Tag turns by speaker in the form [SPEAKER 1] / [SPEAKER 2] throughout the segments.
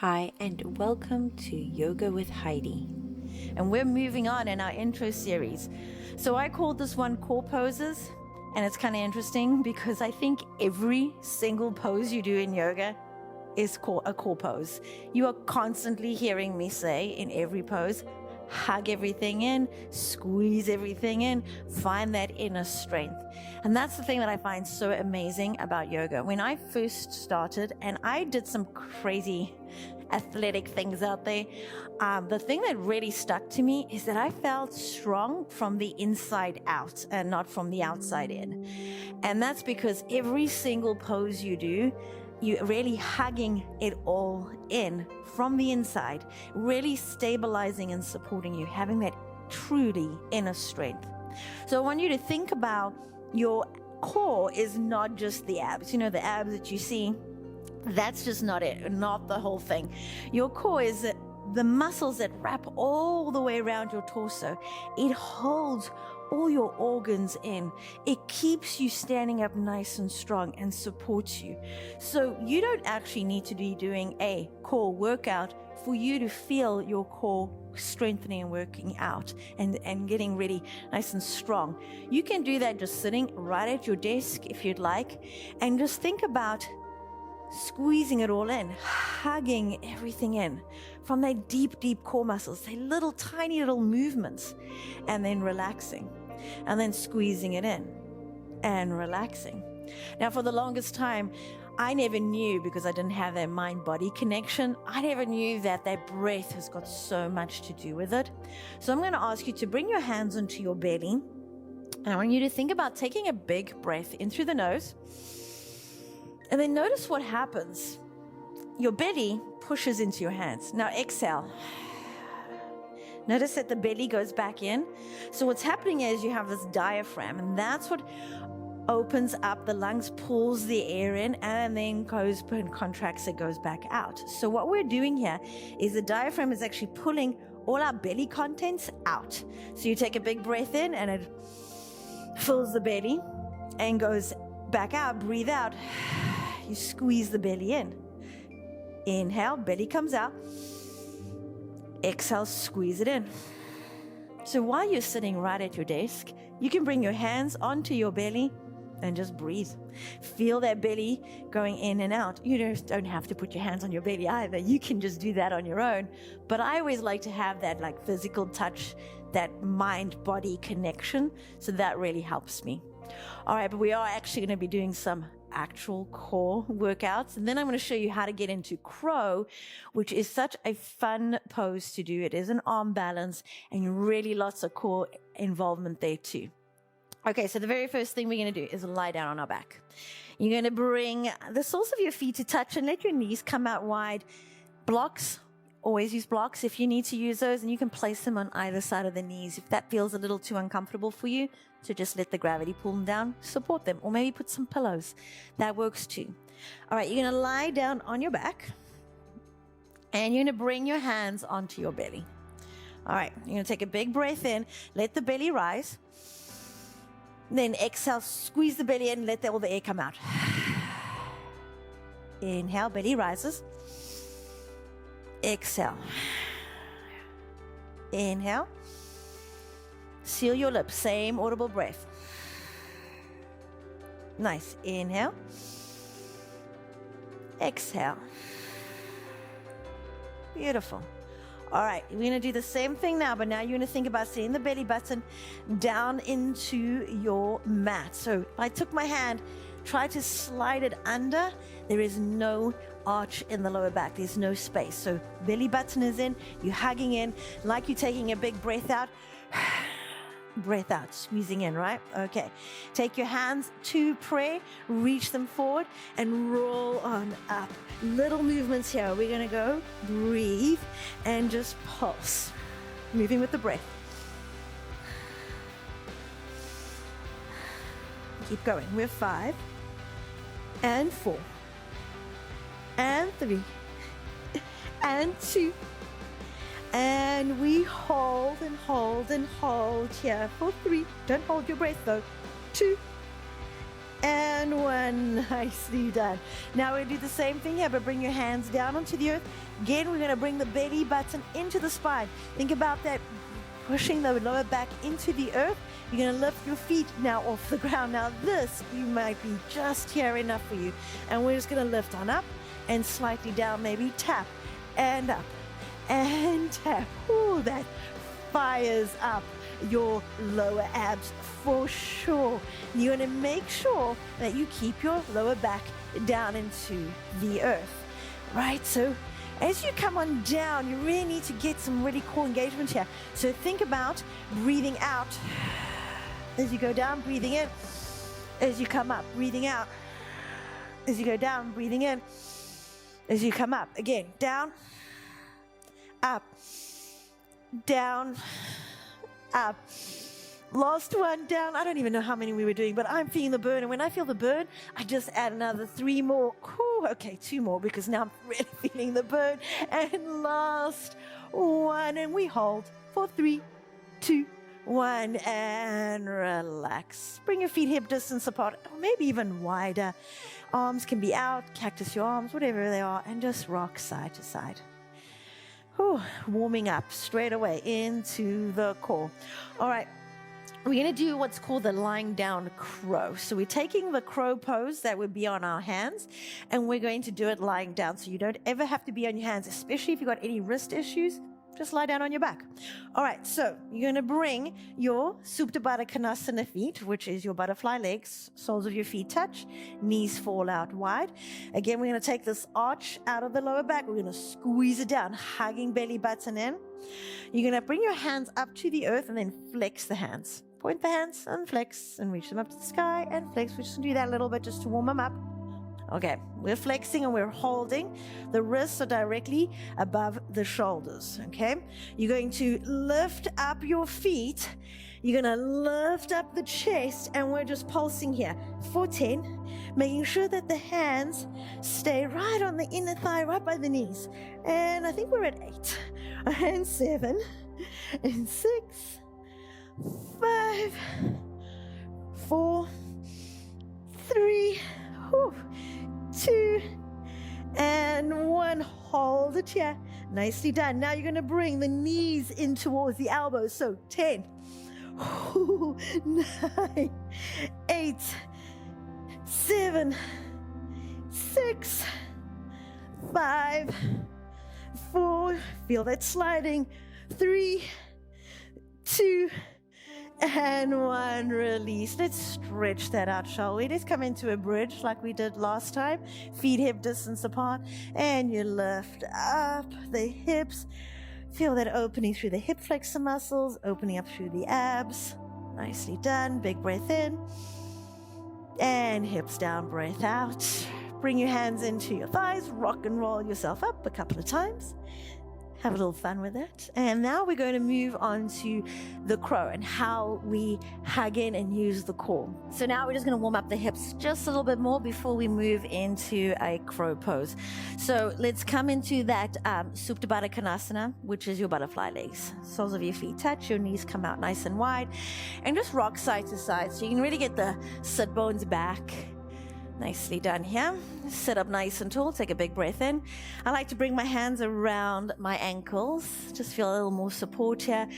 [SPEAKER 1] Hi, and welcome to Yoga with Heidi. And we're moving on in our intro series. So I called this one Core Poses, and it's kind of interesting because I think every single pose you do in yoga is a core pose. You are constantly hearing me say in every pose, hug everything in, squeeze everything in, find that inner strength. And that's the thing that I find so amazing about yoga. When I first started, and I did some crazy athletic things out there, the thing that really stuck to me is that I felt strong from the inside out and not from the outside in. And that's because every single pose you do, you're really hugging it all in from the inside, really stabilizing and supporting you, having that truly inner strength. So I want you to think about your core is not just the abs. You know, the abs that you see, that's just not it, not the whole thing. Your core is the muscles that wrap all the way around your torso. It holds all your organs in. It keeps you standing up nice and strong and supports you. So you don't actually need to be doing a core workout for you to feel your core strengthening and working out and getting really nice and strong. You can do that just sitting right at your desk if you'd like, and just think about squeezing it all in, hugging everything in from their deep core muscles, their little tiny little movements, and then relaxing, and then squeezing it in and relaxing. Now, for the longest time, I never knew, because I didn't have that mind-body connection, I never knew that that breath has got so much to do with it. So I'm going to ask you to bring your hands onto your belly, and I want you to think about taking a big breath in through the nose. And then notice what happens. Your belly pushes into your hands. Now exhale. Notice that the belly goes back in. So what's happening is you have this diaphragm, and that's what opens up the lungs, pulls the air in, and then goes and contracts, it goes back out. So what we're doing here is the diaphragm is actually pulling all our belly contents out. So you take a big breath in, and it fills the belly and goes back out. Breathe out. You squeeze the belly in. Inhale, belly comes out. Exhale, squeeze it in. So while you're sitting right at your desk, you can bring your hands onto your belly and just breathe. Feel that belly going in and out. You don't have to put your hands on your belly either. You can just do that on your own. But I always like to have that like physical touch, that mind-body connection. So that really helps me. All right, but we are actually going to be doing some actual core workouts, and then I'm going to show you how to get into crow, which is such a fun pose to do. It is an arm balance and really lots of core involvement there too. Okay, so the very first thing we're going to do is lie down on our back. You're going to bring the soles of your feet to touch and let your knees come out wide. Blocks, always use blocks if you need to use those, and you can place them on either side of the knees if that feels a little too uncomfortable for you. So just let the gravity pull them down, support them, or maybe put some pillows. That works too. All right, you're going to lie down on your back, and you're going to bring your hands onto your belly. All right, you're going to take a big breath in, let the belly rise. Then exhale, squeeze the belly in, let all the air come out. Inhale, belly rises. Exhale. Inhale. Seal your lips, same audible breath. Nice. Inhale. Exhale. Beautiful. All right, we're going to do the same thing now, but now you're going to think about seeing the belly button down into your mat. So if I took my hand, try to slide it under. There is no arch in the lower back. There's no space. So belly button is in. You're hugging in like you're taking a big breath out. Breath out, squeezing in, right? Okay. Take your hands to pray, reach them forward, and roll on up. Little movements here. We're going to go, breathe, and just pulse. Moving with the breath. Keep going. We're 5, and 4, and 3, and 2, and we hold and hold and hold here for 3. Don't hold your breath though. 2, and one. Nicely done. Now we're going to do the same thing here, but bring your hands down onto the earth. Again, we're going to bring the belly button into the spine. Think about that, pushing the lower back into the earth. You're going to lift your feet now off the ground. Now this, you might be just here enough for you. And we're just going to lift on up and slightly down, maybe tap and up and tap. Ooh, that fires up your lower abs for sure. You're going to make sure that you keep your lower back down into the earth, right? So as you come on down, you really need to get some really cool engagement here. So think about breathing out as you go down, breathing in as you come up, breathing out as you go down, breathing in as you come up. Again, down, up, down, up. Last one, down. I don't even know how many we were doing, but I'm feeling the burn. And when I feel the burn, I just add another 3 more. Ooh, okay, 2 more, because now I'm really feeling the burn. And last one, and we hold for 3, 2, 1, and relax. Bring your feet hip distance apart, or maybe even wider. Arms can be out, cactus your arms, whatever they are, and just rock side to side. Whew, warming up straight away into the core. All right. We're going to do what's called the lying down crow. So we're taking the crow pose that would be on our hands, and we're going to do it lying down. So you don't ever have to be on your hands, especially if you've got any wrist issues. Just lie down on your back. All right, so you're going to bring your Supta Baddha Konasana feet, which is your butterfly legs, soles of your feet touch, knees fall out wide. Again, we're going to take this arch out of the lower back. We're going to squeeze it down, hugging belly button in. You're going to bring your hands up to the earth and then flex the hands. Point the hands and flex and reach them up to the sky and flex. We're just going to do that a little bit just to warm them up. Okay, we're flexing and we're holding. The wrists are directly above the shoulders, okay? You're going to lift up your feet. You're going to lift up the chest, and we're just pulsing here for 10, making sure that the hands stay right on the inner thigh, right by the knees. And I think we're at 8, and 7, and 6, 5, 4, 3, 2, and 1. Hold it here. Nicely done. Now you're going to bring the knees in towards the elbows. So 10, 9, 8, 7, 6, 5, 4. Feel that sliding. 3, 2, and 1. Release. Let's stretch that out, shall we? Let's come into a bridge like we did last time. Feet hip distance apart, and you lift up the hips. Feel that opening through the hip flexor muscles, opening up through the abs. Nicely done. Big breath in, and hips down, breath out. Bring your hands into your thighs, rock and roll yourself up a couple of times. Have a little fun with it. And now we're going to move on to the crow and how we hug in and use the core. So now we're just going to warm up the hips just a little bit more before we move into a crow pose. So let's come into that Supta Baddha Konasana, which is your butterfly legs. Soles of your feet touch, your knees come out nice and wide, and just rock side to side so you can really get the sit bones back. Nicely done here. Sit up nice and tall. Take a big breath in. I like to bring my hands around my ankles. Just feel a little more support here.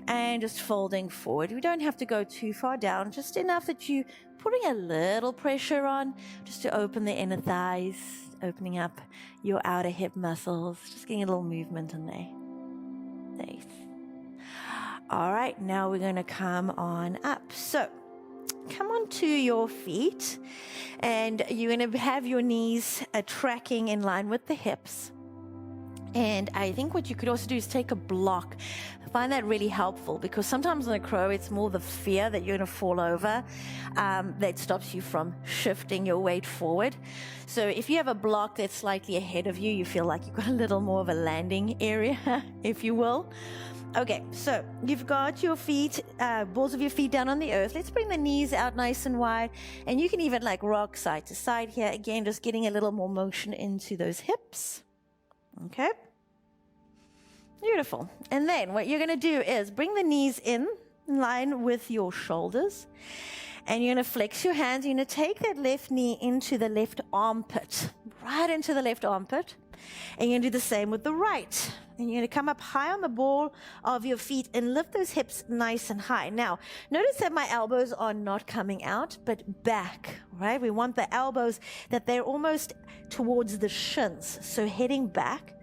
[SPEAKER 1] And just folding forward. We don't have to go too far down. Just enough that you're putting a little pressure on just to open the inner thighs. Opening up your outer hip muscles. Just getting a little movement in there. Nice. All right. Now we're going to come on up. So come onto your feet, and you're going to have your knees tracking in line with the hips. And I think what you could also do is take a block. I find that really helpful because sometimes in a crow, it's more the fear that you're going to fall over that stops you from shifting your weight forward. So if you have a block that's slightly ahead of you, you feel like you've got a little more of a landing area, if you will. Okay, so you've got your feet, balls of your feet down on the earth. Let's bring the knees out nice and wide. And you can even like rock side to side here. Again, just getting a little more motion into those hips. Okay. Beautiful. And then what you're going to do is bring the knees in line with your shoulders. And you're going to flex your hands. You're going to take that left knee into the left armpit, right into the left armpit. And you're going to do the same with the right. And you're going to come up high on the ball of your feet and lift those hips nice and high. Now, notice that my elbows are not coming out, but back, right? We want the elbows that they're almost towards the shins, so heading back.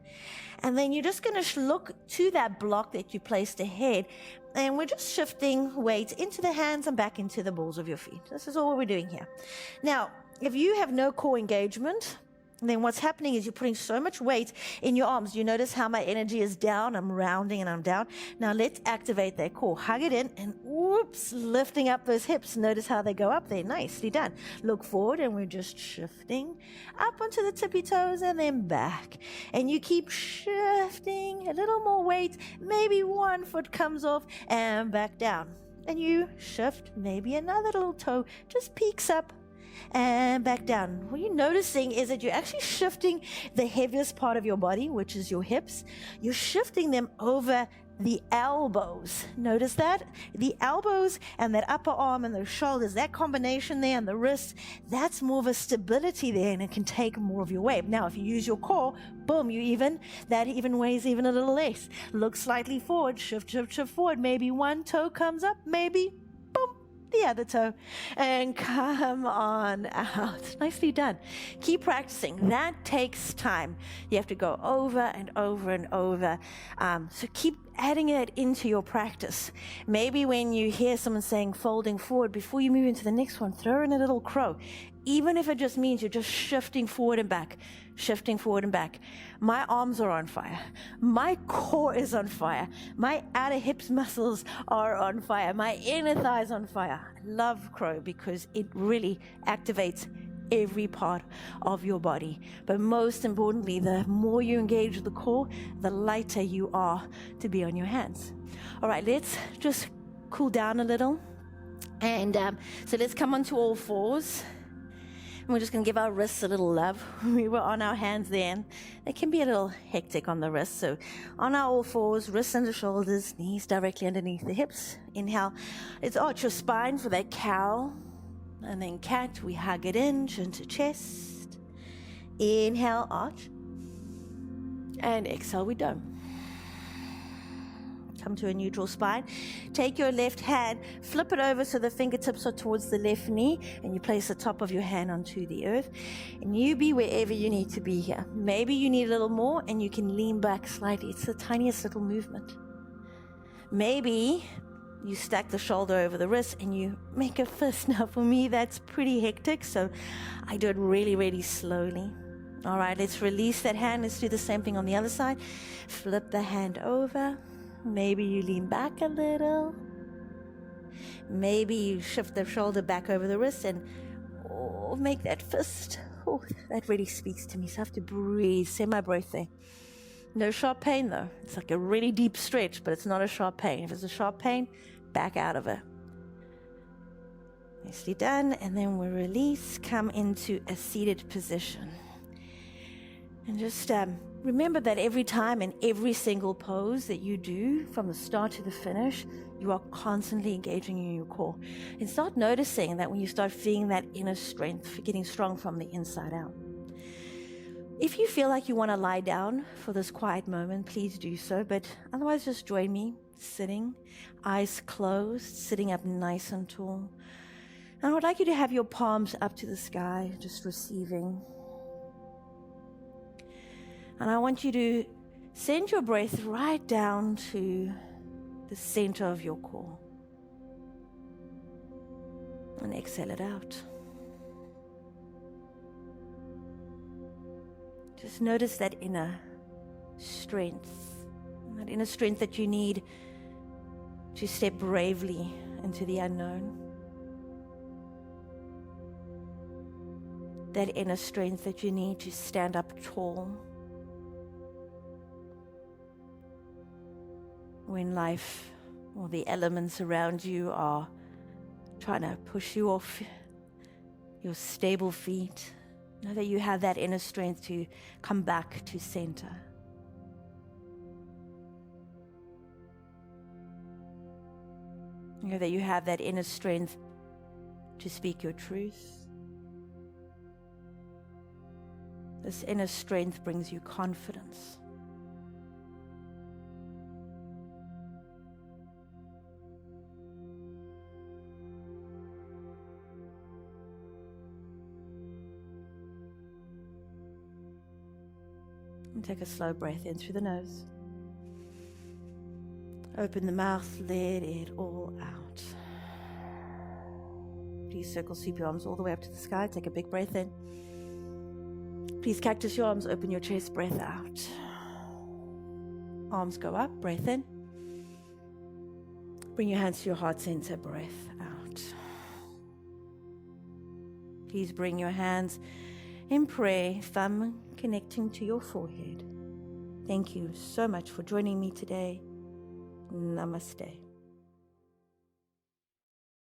[SPEAKER 1] And then you're just going to look to that block that you placed ahead, and we're just shifting weight into the hands and back into the balls of your feet. This is all we're doing here. Now, if you have no core engagement, then what's happening is you're putting so much weight in your arms. You notice how my energy is down. I'm rounding and I'm down. Now let's activate that core. Hug it in and whoops, lifting up those hips. Notice how they go up there. Nicely done. Look forward and we're just shifting up onto the tippy toes and then back. And you keep shifting a little more weight. Maybe one foot comes off and back down. And you shift, maybe another little toe just peeks up and back down. What you're noticing is that you're actually shifting the heaviest part of your body, which is your hips. You're shifting them over the elbows. Notice that? The elbows and that upper arm and those shoulders, that combination there and the wrists, that's more of a stability there and it can take more of your weight. Now, if you use your core, boom, that even weighs even a little less. Look slightly forward, shift forward. Maybe one toe comes up, maybe boom, the other toe, and come on out. Nicely done. Keep practicing. That takes time. You have to go over and over and over. So keep adding it into your practice. Maybe when you hear someone saying folding forward, before you move into the next one, throw in a little crow. Even if it just means you're just shifting forward and back, shifting forward and back. My arms are on fire. My core is on fire. My outer hips muscles are on fire. My inner thighs on fire. I love crow because it really activates every part of your body. But most importantly, the more you engage the core, the lighter you are to be on your hands. All right, let's just cool down a little. And so let's come onto all fours. And we're just going to give our wrists a little love. We were on our hands then. It can be a little hectic on the wrists. So on our all fours, wrists under shoulders, knees directly underneath the hips. Inhale. Let's arch your spine for that cow. And then cat, we hug it in, chin to chest. Inhale, arch. And exhale, we dome. Come to a neutral spine. Take your left hand, flip it over so the fingertips are towards the left knee, and you place the top of your hand onto the earth. And you be wherever you need to be here. Maybe you need a little more, and you can lean back slightly. It's the tiniest little movement. Maybe you stack the shoulder over the wrist and you make a fist. Now for me, that's pretty hectic, so I do it really, really slowly. All right, let's release that hand. Let's do the same thing on the other side. Flip the hand over. Maybe you lean back a little. Maybe you shift the shoulder back over the wrist and make that fist. Oh, that really speaks to me, so I have to breathe, semi-breath there. No sharp pain though. It's like a really deep stretch, but it's not a sharp pain. If it's a sharp pain, back out of it. Nicely done. And then we release, come into a seated position. And just remember that every time in every single pose that you do, from the start to the finish, you are constantly engaging in your core. And start noticing that when you start feeling that inner strength, getting strong from the inside out. If you feel like you want to lie down for this quiet moment, please do so. But otherwise, just join me, sitting, eyes closed, sitting up nice and tall. And I would like you to have your palms up to the sky, just receiving. And I want you to send your breath right down to the center of your core. And exhale it out. Just notice that inner strength that you need to step bravely into the unknown. That inner strength that you need to stand up tall when life or the elements around you are trying to push you off your stable feet. Know that you have that inner strength to come back to center. Know that you have that inner strength to speak your truth. This inner strength brings you confidence. And take a slow breath in through the nose. Open the mouth, let it all out. Please circle, sweep your arms all the way up to the sky. Take a big breath in. Please cactus your arms, open your chest, breath out. Arms go up, breath in. Bring your hands to your heart center, breath out. Please bring your hands in prayer, thumb connecting to your forehead. Thank you so much for joining me today. Namaste.